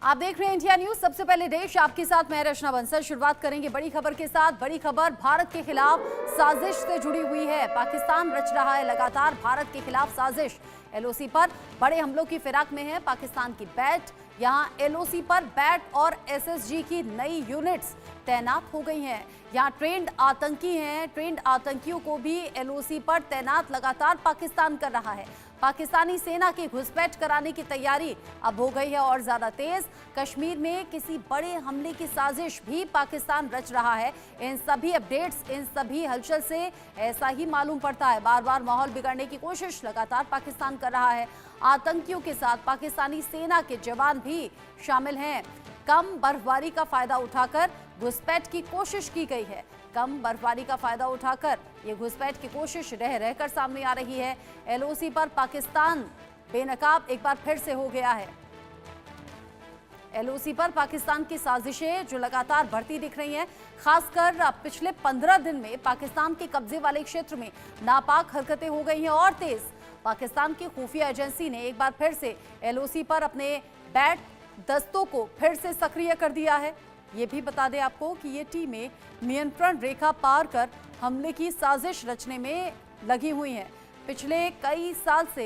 आप देख रहे हैं इंडिया न्यूज। सबसे पहले देश आपके साथ मैं रचना बंसल। शुरुआत करेंगे बड़ी खबर के साथ। बड़ी खबर भारत के खिलाफ साजिश से जुड़ी हुई है। पाकिस्तान रच रहा है लगातार भारत के खिलाफ साजिश। एलओसी पर बड़े हमलों की फिराक में है पाकिस्तान की बैट। यहां एलओसी पर बैट और एसएसजी की नई यूनिट्स तैनात हो गई हैं। यहां ट्रेंड आतंकी हैं। ट्रेंड आतंकियों को भी एलओसी पर तैनात लगातार पाकिस्तान कर रहा है। पाकिस्तानी सेना की घुसपैठ कराने की तैयारी अब हो गई है और ज्यादा तेज। कश्मीर में किसी बड़े हमले की साजिश भी पाकिस्तान रच रहा है। इन सभी अपडेट्स, इन सभी हलचल से ऐसा ही मालूम पड़ता है। बार बार माहौल बिगाड़ने की कोशिश लगातार पाकिस्तान कर रहा है। आतंकियों के साथ पाकिस्तानी सेना के जवान भी शामिल हैं। कम बर्फबारी का फायदा उठाकर घुसपैठ की कोशिश की गई है। कम बर्फबारी का फायदा उठाकर ये घुसपैठ की कोशिश रह रहकर सामने आ रही है। एलओसी पर पाकिस्तान बेनकाब एक बार फिर से हो गया है। एलओसी पर पाकिस्तान की साजिशें जो लगातार बढ़ती दिख रही हैं, खासकर पिछले 15 दिन में पाकिस्तान के कब्जे वाले क्षेत्र में नापाक हरकतें हो गई हैं और तेज। पाकिस्तान की खुफिया एजेंसी ने एक बार फिर से एलओसी पर अपने बैट दस्तों को फिर से सक्रिय कर दिया है। ये भी बता दें आपको कि ये टीमें नियंत्रण रेखा पार कर हमले की साजिश रचने में लगी हुई हैं। पिछले कई साल से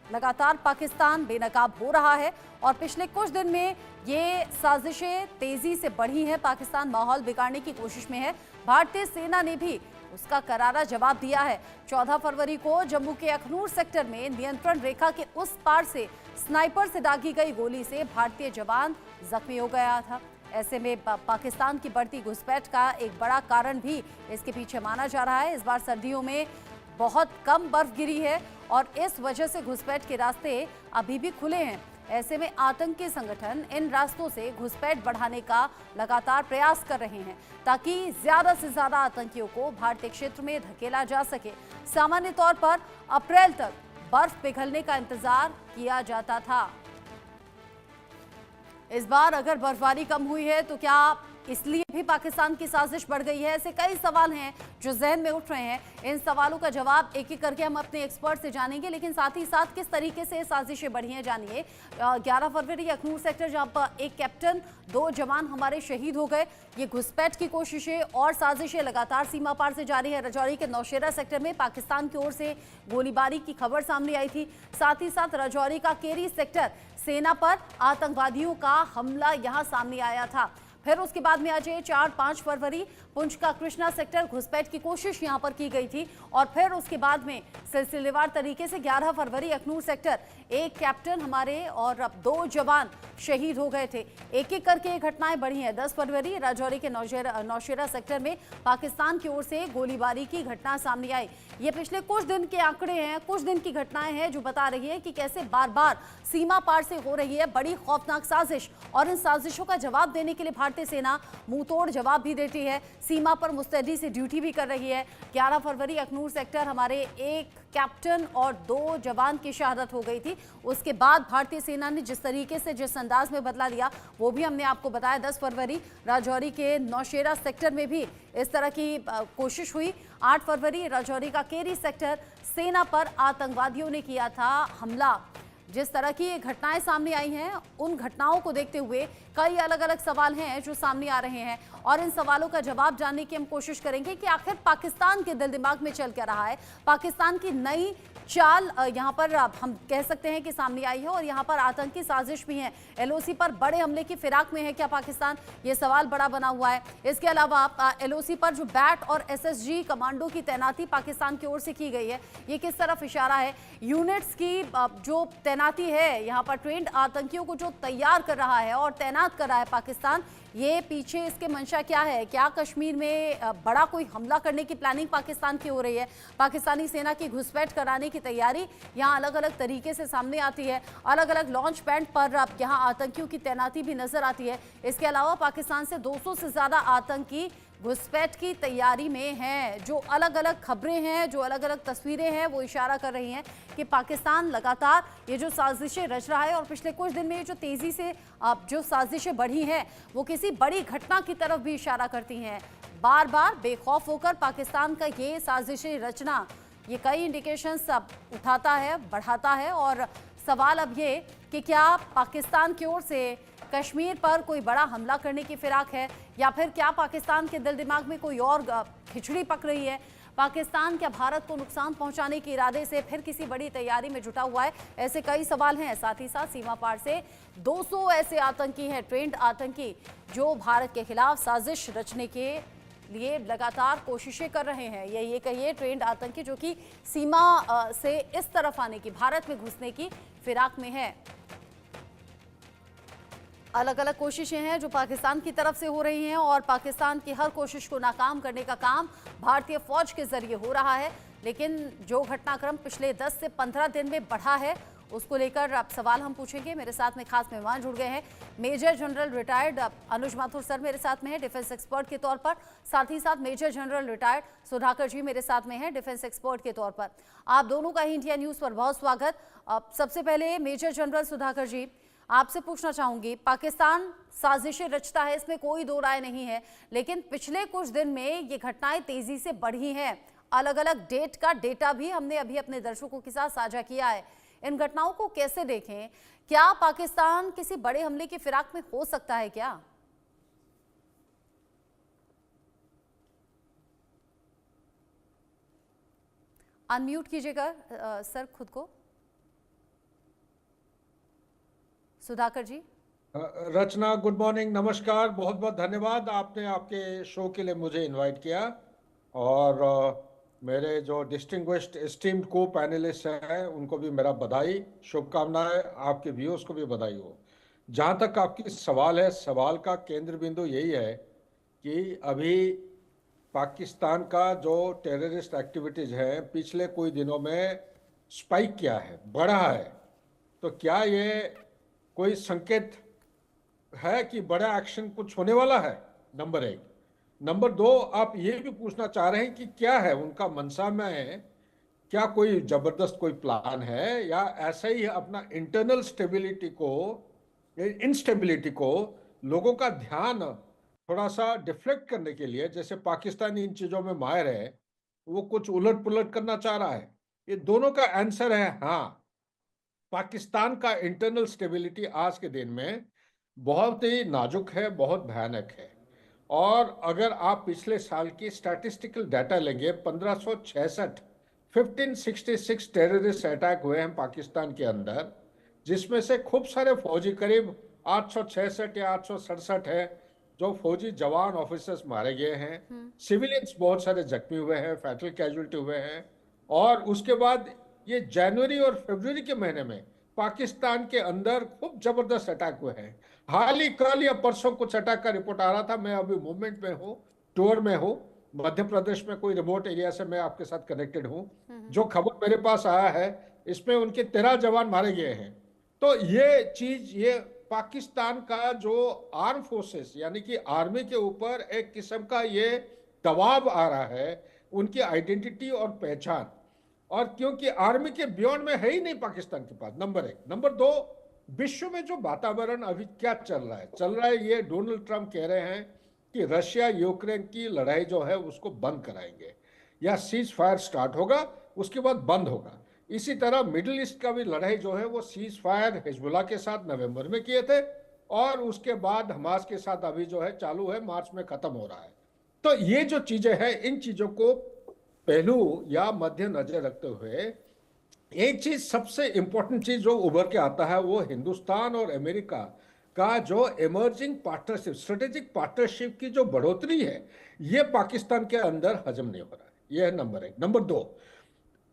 लगातार पाकिस्तान बेनकाब हो रहा है और पिछले कुछ दिन में ये साजिशें तेजी से बढ़ी हैं। पाकिस्तान माहौल बिगाड़ने की कोशिश में है। भारतीय सेना ने भी उसका करारा जवाब दिया है। 14 फरवरी को जम्मू के अखनूर सेक्टर में नियंत्रण रेखा के उस पार से स्नाइपर से दागी गई गोली से भारतीय जवान जख्मी हो गया था। ऐसे में पाकिस्तान की बढ़ती घुसपैठ का एक बड़ा कारण भी इसके पीछे माना जा रहा है। इस बार सर्दियों में बहुत कम बर्फ गिरी है और इस वजह से घुसपैठ के रास्ते अभी भी खुले हैं। ऐसे में आतंकी संगठन इन रास्तों से घुसपैठ बढ़ाने का लगातार प्रयास कर रहे हैं ताकि ज्यादा से ज्यादा आतंकियों को भारतीय क्षेत्र में धकेला जा सके। सामान्य तौर पर अप्रैल तक बर्फ पिघलने का इंतजार किया जाता था। इस बार अगर बर्फबारी कम हुई है तो क्या इसलिए भी पाकिस्तान की साजिश बढ़ गई है? ऐसे कई सवाल हैं जो जहन में उठ रहे हैं। इन सवालों का जवाब एक एक करके हम अपने एक्सपर्ट से जानेंगे, लेकिन साथ ही साथ किस तरीके से साजिशें बढ़ी हैं जानिए। 11 फरवरी अखनूर सेक्टर जहां पर एक कैप्टन, 2 जवान हमारे शहीद हो गए। ये घुसपैठ की कोशिशें और साजिशें लगातार सीमा पार से जारी है। राजौरी के नौशेरा सेक्टर में पाकिस्तान की ओर से गोलीबारी की खबर सामने आई थी। साथ ही साथ राजौरी का केरी सेक्टर, सेना पर आतंकवादियों का हमला यहां सामने आया था। फिर उसके बाद में आज 4-5 फरवरी पुंछ का कृष्णा सेक्टर घुसपैठ की कोशिश यहां पर की गई थी और फिर उसके बाद में सिलसिलेवार तरीके से 11 फरवरी अखनूर सेक्टर, एक कैप्टन हमारे और अब 2 जवान शहीद हो गए थे। एक एक करके ये घटनाएं बढ़ी हैं। 10 फरवरी राजौरी के नौशेरा सेक्टर में पाकिस्तान की ओर से गोलीबारी की घटना सामने आई। ये पिछले कुछ दिन के आंकड़े हैं, कुछ दिन की घटनाएं हैं जो बता रही है कि कैसे बार बार सीमा पार से हो रही है बड़ी खौफनाक साजिश और इन साजिशों का जवाब देने के लिए भारतीय सेना मुंहतोड़ जवाब भी देती है। सीमा पर मुस्तैदी से ड्यूटी भी कर रही है। 11 फरवरी अखनूर सेक्टर हमारे एक कैप्टन और 2 जवान की शहादत हो गई थी। उसके बाद भारतीय सेना ने जिस तरीके से, जिस अंदाज में बदला लिया वो भी हमने आपको बताया। 10 फरवरी राजौरी के नौशेरा सेक्टर में भी इस तरह की कोशिश हुई। 8 फरवरी राजौरी का केरी सेक्टर, सेना पर आतंकवादियों ने किया था हमला। जिस तरह की ये घटनाएं सामने आई हैं, उन घटनाओं को देखते हुए कई अलग अलग सवाल हैं जो सामने आ रहे हैं और इन सवालों का जवाब जानने की हम कोशिश करेंगे कि आखिर पाकिस्तान के दिल दिमाग में चल क्या रहा है। पाकिस्तान की नई चाल यहाँ पर हम कह सकते हैं कि सामने आई है और यहाँ पर आतंकी साजिश भी है। एलओसी पर बड़े हमले की फिराक में है क्या पाकिस्तान? ये सवाल बड़ा बना हुआ है। इसके अलावा एलओसी पर जो बैट और एसएसजी कमांडो की तैनाती पाकिस्तान की ओर से की गई है, ये किस तरफ इशारा है? यूनिट्स की जो तैनाती है यहाँ पर, ट्रेंड आतंकियों को जो तैयार कर रहा है और तैनात कर रहा है पाकिस्तान, ये पीछे इसके मंशा क्या है? क्या कश्मीर में बड़ा कोई हमला करने की प्लानिंग पाकिस्तान की हो रही है? पाकिस्तानी सेना की घुसपैठ कराने की तैयारी यहाँ अलग अलग तरीके से सामने आती है। अलग अलग लॉन्च पैड पर अब यहाँ आतंकियों की तैनाती भी नजर आती है। इसके अलावा पाकिस्तान से 200 से ज्यादा आतंकी घुसपैठ की तैयारी में हैं। जो अलग अलग खबरें हैं, जो अलग अलग तस्वीरें हैं, वो इशारा कर रही हैं कि पाकिस्तान लगातार ये जो साजिशें रच रहा है और पिछले कुछ दिन में ये जो तेजी से जो साजिशें बढ़ी हैं वो किसी बड़ी घटना की तरफ भी इशारा करती हैं। बार बार बेखौफ होकर पाकिस्तान का ये साजिशें रचना, ये कई इंडिकेशंस अब उठाता है, बढ़ाता है और सवाल अब ये कि क्या पाकिस्तान की ओर से कश्मीर पर कोई बड़ा हमला करने की फिराक है, या फिर क्या पाकिस्तान के दिल दिमाग में कोई और खिचड़ी पक रही है? पाकिस्तान क्या भारत को नुकसान पहुंचाने के इरादे से फिर किसी बड़ी तैयारी में जुटा हुआ है? ऐसे कई सवाल हैं। साथ ही साथ सीमा पार से 200 ऐसे आतंकी हैं, ट्रेंड आतंकी, जो भारत के खिलाफ साजिश रचने के लिए लगातार कोशिशें कर रहे हैं। ये कहिए ट्रेंड आतंकी जो कि सीमा से इस तरफ आने की, भारत में घुसने की फिराक में है। अलग अलग कोशिशें हैं जो पाकिस्तान की तरफ से हो रही हैं, और पाकिस्तान की हर कोशिश को नाकाम करने का काम भारतीय फौज के जरिए हो रहा है। लेकिन जो घटनाक्रम पिछले 10 से 15 दिन में बढ़ा है, उसको लेकर अब सवाल हम पूछेंगे। मेरे साथ में खास मेहमान जुड़ गए हैं। मेजर जनरल रिटायर्ड अनुज माथुर सर मेरे साथ में है डिफेंस एक्सपर्ट के तौर पर। साथ ही साथ मेजर जनरल रिटायर्ड सुधाकर जी मेरे साथ में है डिफेंस एक्सपर्ट के तौर पर। आप दोनों का ही इंडिया न्यूज़ पर बहुत स्वागत। सबसे पहले मेजर जनरल सुधाकर जी, आपसे पूछना चाहूंगी, पाकिस्तान साजिशें रचता है, इसमें कोई दो राय नहीं है, लेकिन पिछले कुछ दिन में ये घटनाएं तेजी से बढ़ी हैं। अलग अलग डेट का डेटा भी हमने अभी अपने दर्शकों के साथ साझा किया है। इन घटनाओं को कैसे देखें? क्या पाकिस्तान किसी बड़े हमले की फिराक में हो सकता है क्या? अनम्यूट कीजिएगा सर खुद को। सुधाकर जी। रचना, गुड मॉर्निंग, नमस्कार, बहुत बहुत धन्यवाद। आपने आपके शो के लिए मुझे इनवाइट किया, और मेरे जो डिस्टिंग्विश्ड एस्टीम्ड को पैनलिस्ट हैं उनको भी मेरा बधाई, शुभकामनाएं, आपके व्यूअर्स को भी बधाई हो। जहां तक आपकी सवाल है, सवाल का केंद्र बिंदु यही है कि अभी पाकिस्तान का जो टेररिस्ट एक्टिविटीज है पिछले कोई दिनों में स्पाइक किया है, बढ़ा है। तो क्या ये कोई संकेत है कि बड़ा एक्शन कुछ होने वाला है? नंबर एक। नंबर दो, आप ये भी पूछना चाह रहे हैं कि क्या है उनका मनसा में, क्या कोई जबरदस्त कोई प्लान है, या ऐसा ही अपना इंटरनल स्टेबिलिटी को, इंस्टेबिलिटी को, लोगों का ध्यान थोड़ा सा डिफ्लेक्ट करने के लिए, जैसे पाकिस्तान इन चीजों में माहिर है, वो कुछ उलट पुलट करना चाह रहा है? ये दोनों का आंसर है हाँ। पाकिस्तान का इंटरनल स्टेबिलिटी आज के दिन में बहुत ही नाजुक है, बहुत भयानक है। और अगर आप पिछले साल की स्टैटिस्टिकल डाटा लेंगे, 1566 1566 टेररिस्ट अटैक हुए हैं पाकिस्तान के अंदर, जिसमें से खूब सारे फौजी, करीब 866 या 867 है जो फौजी जवान ऑफिसर्स मारे गए हैं। सिविलियंस बहुत सारे जख्मी हुए हैं, फैटल कैजुअलिटी हुए हैं। और उसके बाद ये जनवरी और फरवरी के महीने में पाकिस्तान के अंदर खूब जबरदस्त अटैक हुए हैं। हाल ही कल या परसों कुछ अटैक का रिपोर्ट आ रहा था। मैं अभी मूवमेंट में हूँ, टूर में हूँ, मध्य प्रदेश में कोई रिमोट एरिया से मैं आपके साथ कनेक्टेड हूँ। जो खबर मेरे पास आया है, इसमें उनके 13 जवान मारे गए हैं। तो ये चीज, ये पाकिस्तान का जो आर्म फोर्सेस यानी कि आर्मी के ऊपर एक किस्म का ये दबाव आ रहा है, उनकी आइडेंटिटी और पहचान। और क्योंकि आर्मी के बियॉन्ड में है ही नहीं पाकिस्तान के पास, नंबर एक। नंबर दो, विश्व में जो वातावरण अभी क्या चल रहा है, ये डोनाल्ड ट्रंप कह रहे हैं कि रशिया यूक्रेन की लड़ाई जो है उसको बंद कराएंगे, या सीज फायर स्टार्ट होगा, उसके बाद बंद होगा। इसी तरह मिडिल ईस्ट का भी लड़ाई जो है वो सीज फायर हिजबुल्लाह के साथ नवंबर में किए थे, और उसके बाद हमास के साथ अभी जो है चालू है, मार्च में खत्म हो रहा है। तो ये जो चीजें हैं, इन चीजों को पहलू या मध्य नजर रखते हुए एक चीज, सबसे इंपॉर्टेंट चीज जो उभर के आता है, वो हिंदुस्तान और अमेरिका का जो इमर्जिंग पार्टनरशिप, स्ट्रेटेजिक पार्टनरशिप की जो बढ़ोतरी है, ये पाकिस्तान के अंदर हजम नहीं हो रहा है। ये है नंबर एक। नंबर दो,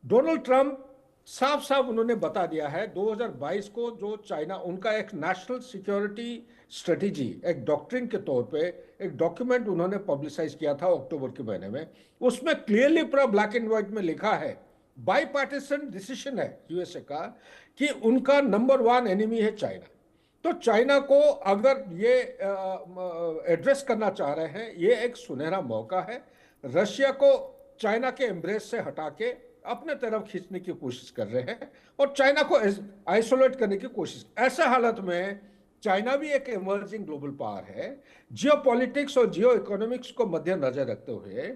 डोनाल्ड ट्रंप साफ साफ उन्होंने बता दिया है 2022 को, जो चाइना, उनका एक नेशनल सिक्योरिटी स्ट्रेटेजी, एक डॉक्ट्रिन के तौर पे एक डॉक्यूमेंट उन्होंने पब्लिसाइज किया था अक्टूबर के महीने में। उसमें क्लियरली पूरा ब्लैक एंड व्हाइट में लिखा है, बाई पार्टीसन डिसीजन है यूएसए का, कि उनका नंबर 1 एनिमी है चाइना। तो चाइना को अगर ये एड्रेस करना चाह रहे हैं, ये एक सुनहरा मौका है। रशिया को चाइना के एम्ब्रेस से हटा के अपने तरफ खींचने की कोशिश कर रहे हैं, और चाइना को आइसोलेट करने की कोशिश। ऐसा हालत में चाइना भी एक इमर्जिंग ग्लोबल पावर है। जियोपॉलिटिक्स और जियो इकोनॉमिक्स को मद्देनजर रखते हुए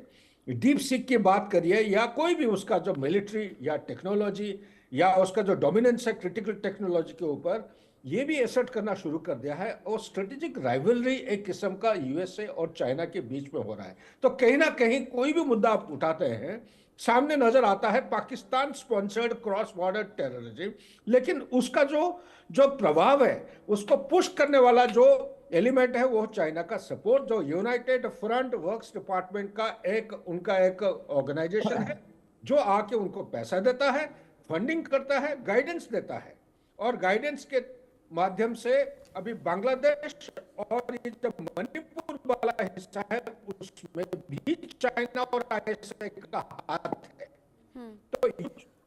डीप सीक की बात करिए, या कोई भी उसका जो मिलिट्री या टेक्नोलॉजी या उसका जो डोमिनेंस है क्रिटिकल टेक्नोलॉजी के ऊपर, ये भी एसेट करना शुरू कर दिया है। और स्ट्रेटेजिक राइवलरी एक किस्म का यूएसए और चाइना के बीच में हो रहा है। तो कहीं ना कहीं कोई भी मुद्दा आप उठाते हैं, सामने नजर आता है Pakistan sponsored cross border terrorism, लेकिन उसका जो जो प्रभाव है, उसको पुश करने वाला जो एलिमेंट है वो चाइना का सपोर्ट, जो यूनाइटेड फ्रंट वर्क्स डिपार्टमेंट का उनका एक ऑर्गेनाइजेशन है, जो आके उनको पैसा देता है, फंडिंग करता है, गाइडेंस देता है। और गाइडेंस के माध्यम से अभी बांग्लादेश और ये जो मणिपुर वाला हिस्सा है, उसमें भी चाइना और आईएसआई का हाथ है। तो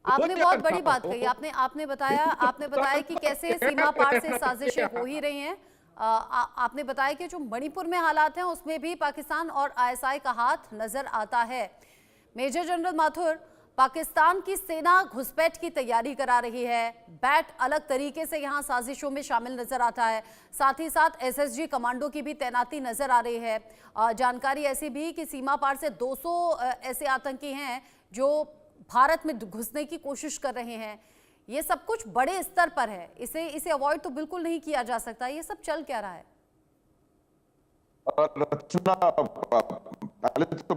आपने बहुत बड़ी बात कही। आपने बताया कि कैसे सीमा पार से साजिशें हो ही रही हैं। आपने बताया कि जो मणिपुर में हालात हैं उसमें भी पाकिस्तान और आईएसआई का हाथ नजर आता है। मेजर जनरल माथुर, पाकिस्तान की सेना घुसपैठ की तैयारी करा रही है, बैट अलग तरीके से यहां साजिशों में शामिल नजर आता है, साथ ही साथ एसएसजी कमांडो की भी तैनाती नजर आ रही है। जानकारी ऐसी भी कि सीमा पार से 200 ऐसे आतंकी हैं जो भारत में घुसने की कोशिश कर रहे हैं। ये सब कुछ बड़े स्तर पर है, इसे अवॉइड तो बिल्कुल नहीं किया जा सकता। ये सब चल क्या रहा है? रचना, पहले तो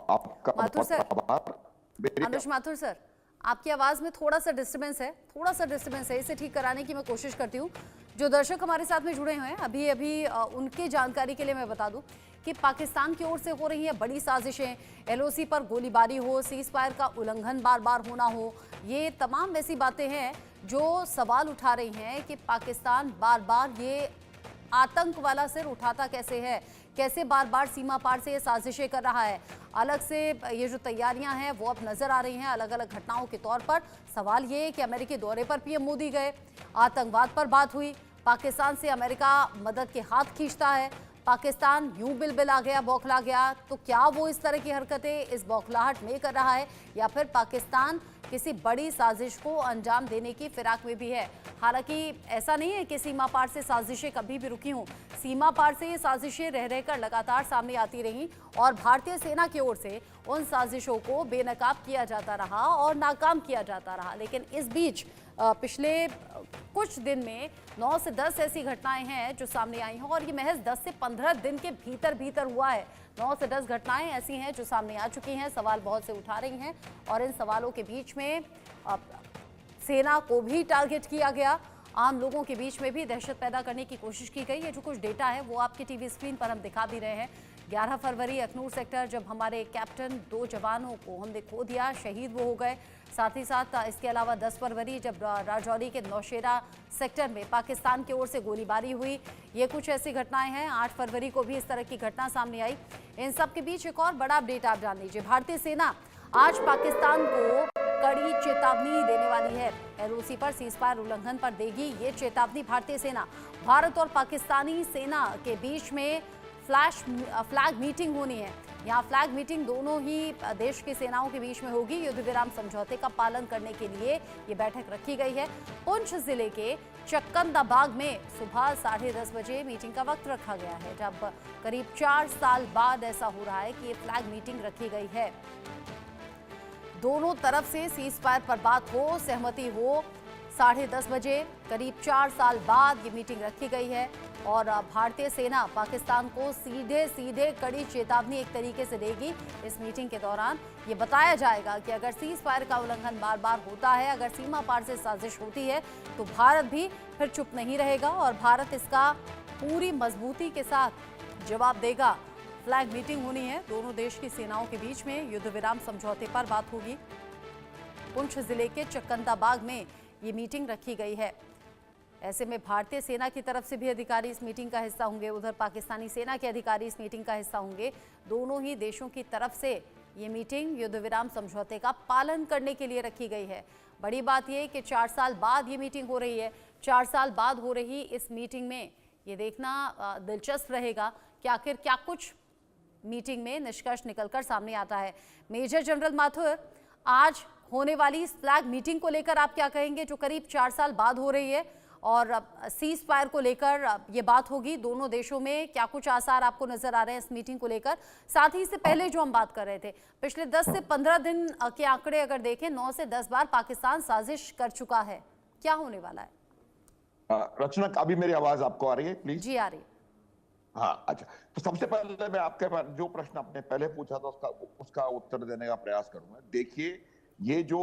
आपका माथुर सर, आभार। अनुज माथुर सर, आपकी आवाज में थोड़ा सा डिस्टर्बेंस है, इसे ठीक कराने की मैं कोशिश करती हूँ। जो दर्शक हमारे साथ में जुड़े हुए हैं अभी उनकी जानकारी के लिए मैं बता दूं कि पाकिस्तान की ओर से हो रही है बड़ी साजिशें, एलओसी पर गोलीबारी हो, सीज फायर का उल्लंघन बार बार होना हो, ये तमाम ऐसी बातें हैं जो सवाल उठा रही हैं कि पाकिस्तान बार बार ये आतंक वाला सिर उठाता कैसे है, कैसे बार बार सीमा पार से ये साजिशें कर रहा है। अलग से ये जो तैयारियां हैं वो अब नजर आ रही हैं अलग अलग घटनाओं के तौर पर। सवाल ये है कि अमेरिकी दौरे पर पीएम मोदी गए, आतंकवाद पर बात हुई, पाकिस्तान से अमेरिका मदद के हाथ खींचता है, पाकिस्तान यूं बिलबिला गया, बौखला गया, तो क्या वो इस तरह की हरकतें इस बौखलाहट में कर रहा है या फिर पाकिस्तान किसी बड़ी साजिश को अंजाम देने की फिराक में भी है? हालांकि ऐसा नहीं है कि सीमा पार से साजिशें कभी भी रुकी हों। सीमा पार से ये साजिशें रह रहकर लगातार सामने आती रहीं और भारतीय सेना की ओर से उन साजिशों को बेनकाब किया जाता रहा और नाकाम किया जाता रहा। लेकिन इस बीच पिछले कुछ दिन में 9 से 10 ऐसी घटनाएं हैं जो सामने आई हैं और ये महज 10 से 15 दिन के भीतर हुआ है। 9 से 10 घटनाएं ऐसी हैं जो सामने आ चुकी हैं, सवाल बहुत से उठा रही हैं और इन सवालों के बीच में सेना को भी टारगेट किया गया, आम लोगों के बीच में भी दहशत पैदा करने की कोशिश की गई। ये जो कुछ डेटा है वो आपकी टीवी स्क्रीन पर हम दिखा भी रहे हैं। 11 फरवरी अखनूर सेक्टर जब हमारे कैप्टन 2 जवानों को हमने खो दिया, शहीद वो हो गए। साथ ही साथ इसके अलावा 10 फरवरी जब राजौरी के नौशेरा सेक्टर में पाकिस्तान की ओर से गोलीबारी हुई, ये कुछ ऐसी घटनाएं हैं। 8 फरवरी को भी इस तरह की घटना सामने आई। इन सब के बीच एक और बड़ा अपडेट आप जान लीजिए। भारतीय सेना आज पाकिस्तान को कड़ी चेतावनी देने वाली है। एलओसी पर सीजफायर उल्लंघन पर देगी ये चेतावनी भारतीय सेना। भारत और पाकिस्तानी सेना के बीच में फ्लैग मीटिंग होनी है। यहाँ फ्लैग मीटिंग दोनों ही देश की सेनाओं के बीच में होगी। युद्ध विराम समझौते का पालन करने के लिए ये बैठक रखी गई है। पुंछ जिले के चक्कंदाबाग में सुबह 10:30 बजे मीटिंग का वक्त रखा गया है, जब करीब 4 साल बाद ऐसा हो रहा है कि ये फ्लैग मीटिंग रखी गई है। दोनों तरफ से सीज फायर पर बात हो, सहमति हो। 10:30 बजे करीब 4 साल बाद ये मीटिंग रखी गई है और भारतीय सेना पाकिस्तान को सीधे कड़ी चेतावनी एक तरीके से देगी। इस मीटिंग के दौरान ये बताया जाएगा कि अगर सीज फायर का उल्लंघन बार बार होता है, अगर सीमा पार से साजिश होती है, तो भारत भी फिर चुप नहीं रहेगा और भारत इसका पूरी मजबूती के साथ जवाब देगा। फ्लैग मीटिंग होनी है, दोनों देश की सेनाओं के बीच में युद्ध विराम समझौते पर बात होगी। पुंछ जिले के चक्कंदाबाग में ये मीटिंग रखी गई है। ऐसे में भारतीय सेना की तरफ से भी अधिकारी इस मीटिंग का हिस्सा होंगे, उधर पाकिस्तानी सेना के अधिकारी इस मीटिंग का हिस्सा होंगे। दोनों ही देशों की तरफ से ये मीटिंग युद्ध विराम समझौते का पालन करने के लिए रखी गई है। बड़ी बात यह कि 4 साल बाद ये मीटिंग हो रही है। 4 साल बाद हो रही इस मीटिंग में ये देखना दिलचस्प रहेगा कि आखिर क्या कुछ मीटिंग में निष्कर्ष निकलकर सामने आता है। मेजर जनरल माथुर, आज होने वाली इस फ्लैग मीटिंग को लेकर आप क्या कहेंगे, जो करीब 4 साल बाद हो रही है और सीज फायर को लेकर ये बात होगी दोनों देशों में, क्या कुछ आसार आपको नजर आ रहे हैं इस मीटिंग को लेकर? साथ ही इससे पहले जो हम बात कर रहे थे, पिछले 10 से 15 दिन के आंकड़े अगर देखें, 9 से 10 बार पाकिस्तान साजिश कर चुका है, क्या होने वाला है? रचना, अभी मेरी आवाज आपको आ रही है प्लीज? जी आ रही। हाँ, अच्छा। तो सबसे पहले मैं आपके पास जो प्रश्न आपने पहले पूछा था उसका उत्तर देने का प्रयास करूंगा। देखिए, ये जो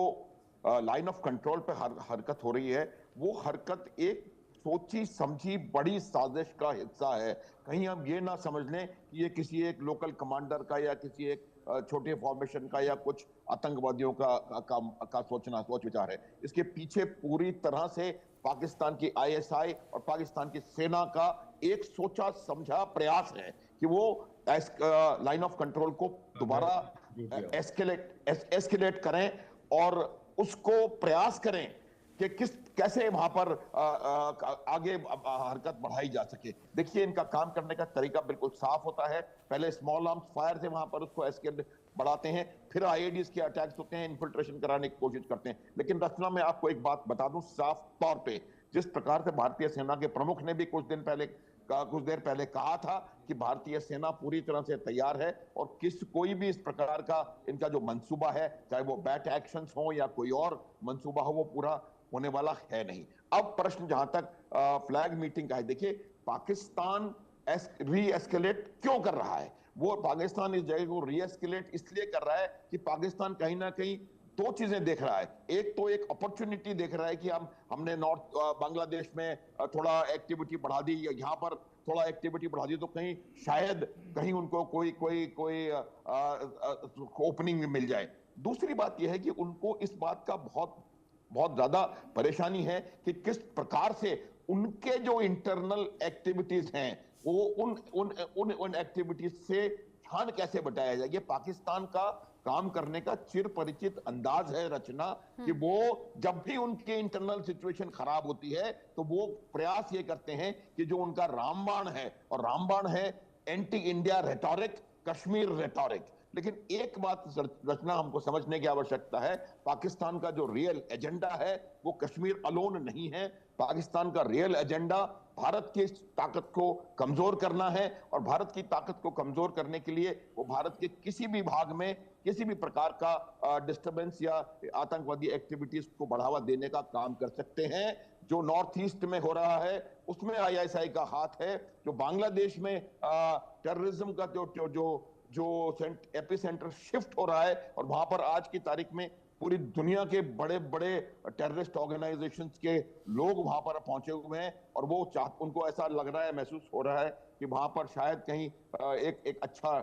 लाइन ऑफ कंट्रोल पे हरकत हो रही है, वो हरकत एक सोची समझी बड़ी साजिश का हिस्सा है। कहीं हम ये ना समझ लें कि ये किसी एक लोकल कमांडर का या किसी एक छोटे फॉर्मेशन का या कुछ आतंकवादियों का सोच विचार है। इसके पीछे पूरी तरह से पाकिस्तान की आईएसआई और पाकिस्तान की सेना का एक सोचा समझा प्रयास है कि वो लाइन ऑफ कंट्रोल को दोबारा एस्केलेट करें और उसको प्रयास करें कि कैसे वहां पर आगे हरकत बढ़ाई जा सके। देखिए, इनका काम करने का तरीका बिल्कुल साफ होता है। पहले स्मॉल आर्म्स फायर से वहां पर उसको एस्केलेट बढ़ाते हैं, फिर आईईडीज के अटैक्स होते हैं, इन्फिल्ट्रेशन कराने की कोशिश करते हैं। लेकिन रचना, मैं आपको एक बात बता दूं साफ तौर पे, जिस प्रकार से भारतीय सेना के प्रमुख ने भी कुछ देर पहले कहा था कि भारतीय सेना पूरी तरह से तैयार है और कोई भी इस प्रकार का इनका जो मंसूबा है, चाहे वो बैट एक्शंस हो या कोई और मंसूबा हो, वो पूरा होने वाला है नहीं। अब प्रश्न जहां तक फ्लैग मीटिंग का है, देखिए, पाकिस्तान री एस्केलेट क्यों कर रहा है? वो पाकिस्तान इस जगह को री एस्केलेट इसलिए कर रहा है कि पाकिस्तान कहीं ना कहीं दो चीजें देख रहा है। एक तो एक अपॉर्चुनिटी देख रहा है कि हमने नॉर्थ बांग्लादेश में थोड़ा एक्टिविटी बढ़ा दी, यहाँ पर थोड़ा एक्टिविटी बढ़ा दी, तो कहीं शायद कहीं उनको कोई ओपनिंग मिल जाए। दूसरी बात यह है कि उनको इस बात का बहुत ज्यादा परेशानी है कि किस प्रकार से उनके जो इंटरनल एक्टिविटीज हैं, वो उन एक्टिविटीज से ध्यान कैसे बटाया जाए। ये पाकिस्तान का काम करने का चिर परिचित अंदाज है रचना, कि वो जब भी उनकी इंटरनल सिचुएशन खराब होती है तो वो प्रयास ये करते हैं कि जो उनका रामबाण है, और रामबाण है anti India rhetoric, Kashmir rhetoric. लेकिन एक बात रचना हमको समझने की आवश्यकता है, पाकिस्तान का जो रियल एजेंडा है वो कश्मीर अलोन नहीं है। पाकिस्तान का रियल एजेंडा भारत की ताकत को कमजोर करना है, और भारत की ताकत को कमजोर करने के लिए वो भारत के किसी भी भाग में किसी भी प्रकार का डिस्टरबेंस या आतंकवादी एक्टिविटीज को बढ़ावा देने का काम कर सकते हैं। जो नॉर्थ ईस्ट में हो रहा है उसमें आईएसआई का हाथ है। जो बांग्लादेश में टेररिज्म का जो एपिसेंटर शिफ्ट हो रहा है, और वहां पर आज की तारीख में पूरी दुनिया के बड़े बड़े टेररिस्ट ऑर्गेनाइजेशंस के लोग वहां पर पहुंचे हुए हैं, और वो उनको ऐसा लग रहा है, महसूस हो रहा है कि वहां पर शायद कहीं एक अच्छा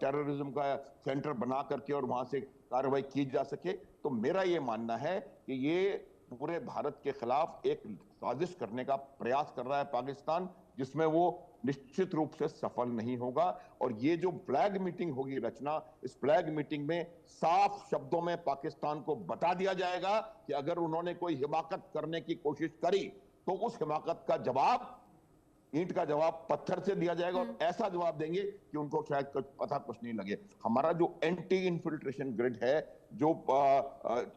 टेररिज्म का सेंटर बना करके और वहां से कार्रवाई की जा सके। तो मेरा ये मानना है कि ये पूरे भारत के खिलाफ एक साजिश करने का प्रयास कर रहा है पाकिस्तान, जिसमें वो निश्चित रूप से सफल नहीं होगा। और ये जो फ्लैग मीटिंग होगी रचना, इस फ्लैग मीटिंग में साफ शब्दों में पाकिस्तान को बता दिया जाएगा कि अगर उन्होंने कोई हिमाकत करने की कोशिश करी तो उस हिमाकत का जवाब, ईंट का जवाब पत्थर से दिया जाएगा, और ऐसा जवाब देंगे कि उनको शायद कुछ नहीं लगे। हमारा जो एंटी इन्फिल्ट्रेशन ग्रिड है, जो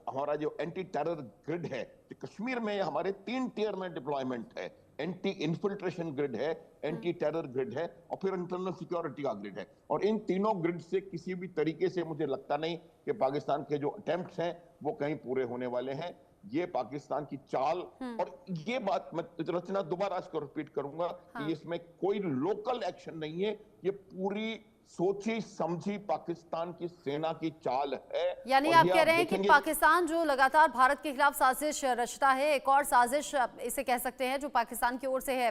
हमारा जो एंटी टेरर ग्रिड है, तो कश्मीर में हमारे 3 टियर में डिप्लॉयमेंट है। एंटी इन्फिल्ट्रेशन ग्रिड है, एंटी टेरर ग्रिड है, और फिर इंटरनल सिक्योरिटी का ग्रिड है। और इन तीनों ग्रिड से किसी भी तरीके से मुझे लगता नहीं कि पाकिस्तान के जो अटेम्प्ट्स हैं वो कहीं पूरे होने वाले हैं। ये पाकिस्तान की चाल, और ये बात मैं रचना दोबारा इसको रिपीट करूंगा कि इसमें कोई लोकल एक्शन नहीं है, ये पूरी सोची समझी पाकिस्तान की सेना की चाल है। यानी आप कह रहे हैं कि पाकिस्तान जो लगातार भारत के खिलाफ साजिश रचता है, एक और साजिश इसे कह सकते हैं जो पाकिस्तान की ओर से है।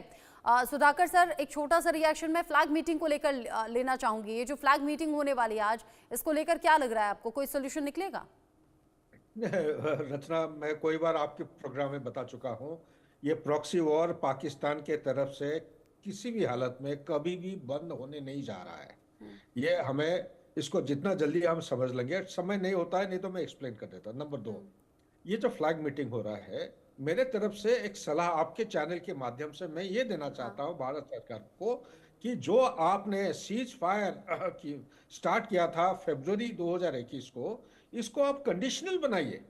सुधाकर सर, एक छोटा सा रिएक्शन मैं फ्लैग मीटिंग को लेकर लेना चाहूंगी। ये जो फ्लैग मीटिंग होने वाली है आज, इसको लेकर क्या लग रहा है आपको, कोई सोल्यूशन निकलेगा? रचना, मैं कोई बार आपके प्रोग्राम में बता चुका हूं, ये प्रॉक्सी वॉर पाकिस्तान के तरफ से किसी भी हालत में कभी भी बंद होने नहीं जा रहा है। ये हमें इसको जितना जल्दी हम समझ लेंगे, समय नहीं होता है, नहीं तो मैं एक्सप्लेन कर देता। नंबर 2, ये जो फ्लैग मीटिंग हो रहा है, मेरे तरफ से एक सलाह आपके चैनल के माध्यम से मैं ये देना चाहता हूँ भारत सरकार को, कि जो आपने सीज फायर स्टार्ट किया था फरवरी 2021 को, इसको आप कंडीशनल बनाइए।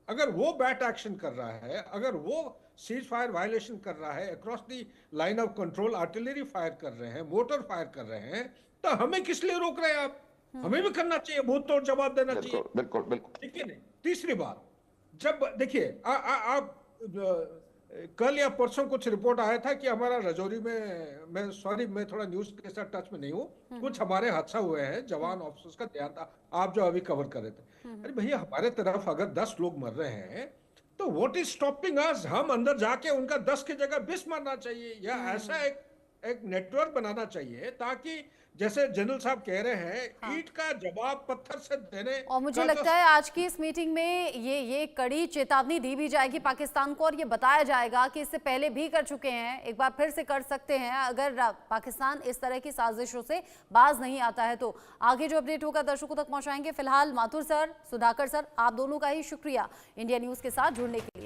अगर वो बैट एक्शन कर रहा है, अगर वो सीज फायर वायलेशन कर रहा है, across the line of control artillery fire कर रहे हैं, मोटर फायर कर रहे हैं, तो हमें किस लिए रोक रहे हैं आप? हमें भी करना चाहिए, मुंह तोड़ जवाब देना चाहिए। बिल्कुल बिल्कुल बिल्कुल। ठीक है नहीं? तीसरी बात, जब देखिए आप कल या परसों कुछ रिपोर्ट आया था कि हमारा रजौरी में, मैं थोड़ा न्यूज के साथ टच में नहीं हूँ, कुछ हमारे हादसा हुए हैं, जवान ऑफिसर्स का ध्यान था, आप जो अभी कवर कर रहे थे। अरे भैया, हमारे तरफ अगर 10 लोग मर रहे हैं तो व्हाट इज स्टॉपिंग अस? हम अंदर जाके उनका 10 की जगह 20 मारना चाहिए, या ऐसा एक नेटवर्क बनाना चाहिए ताकि जैसे जनरल साहब कह रहे हैं, ईंट का जवाब पत्थर से देने। और मुझे लगता है आज की इस मीटिंग में ये कड़ी चेतावनी दी भी जाएगी पाकिस्तान को, और ये बताया जाएगा कि इससे पहले भी कर चुके हैं, एक बार फिर से कर सकते हैं अगर पाकिस्तान इस तरह की साजिशों से बाज नहीं आता है तो। आगे जो अपडेट होगा दर्शकों तक पहुंचाएंगे। फिलहाल माथुर सर, सुधाकर सर, आप दोनों का ही शुक्रिया इंडिया न्यूज के साथ जुड़ने के लिए।